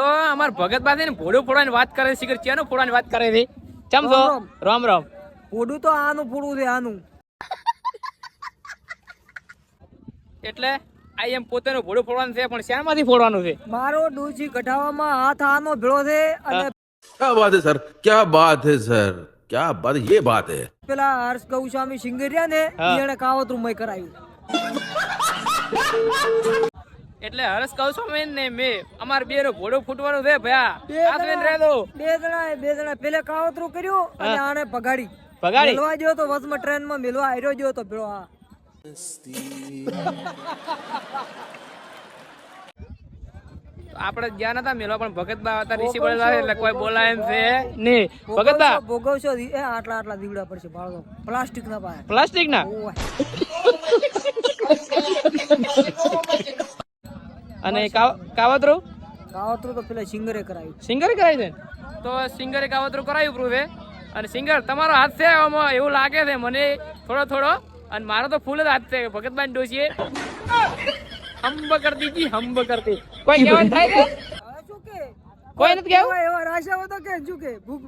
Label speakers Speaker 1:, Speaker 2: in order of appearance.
Speaker 1: તો અમાર ભગત પાસે ભોડું ફોડવાની વાત કરે છે, ચેનું ફોડવાની વાત કરે છે? ચમ છો? રામ રામ.
Speaker 2: ફોડું તો આનું ફોડું છે, આનું.
Speaker 1: એટલે આ એમ પોતાનું ભોડું ફોડવાનું છે, પણ શામાંથી ફોડવાનું છે?
Speaker 2: મારો ડોસી કઢાવામાં હાથ આનો ભેળો છે અને
Speaker 3: क्या बात है सर, क्या बात है सर, क्या बात, ये बात है.
Speaker 2: પેલા હર્ષ ગૌસ્વામી સિંગરિયા ને એને કાવતરું મય કરાવ્યું.
Speaker 1: એટલે હર્ષ કહું છું ને મેં અમાર બે નો ભોડું ફૂટવાનું છે ભયા.
Speaker 2: બે જણા પેલે કાવતરું કર્યું અને આને ભગાડી
Speaker 1: ભગાડી
Speaker 2: મેલવા ગયો તો વચમાં ટ્રેન માં મેલવા આવ્યો ગયો તો પેલો આ
Speaker 1: આપણે જ્યાં નતા મેલવા પણ ભગતબા હતા ઋષિ બોલેલા એટલે કોઈ બોલાય એમ છે નહીં. ભગતબા
Speaker 2: ભોગવશો એ આટલા દીવડા પડશે બાળકો પ્લાસ્ટિક ના પાય
Speaker 1: પ્લાસ્ટિક ના અને કાવતરું
Speaker 2: તો પેલા સિંગરે કરાવ્યું.
Speaker 1: સિંગરે કરાવી દે તો સિંગરે કાવતરું કરાવ્યું પ્રૂફ છે. અને સિંગર તમારો હાથ છે આમાં એવું લાગે છે મને થોડો અને મારો તો ફૂલ જ હાથ છે. ભગતબાઈ ડોશીએ હંબ કરતી જી હંબ કરતી કોઈ કહેવાનું થાય છે?
Speaker 2: શું કે
Speaker 1: કોઈ નથી કેવું
Speaker 2: એવા રાશાઓ તો કે શું કે ભૂખ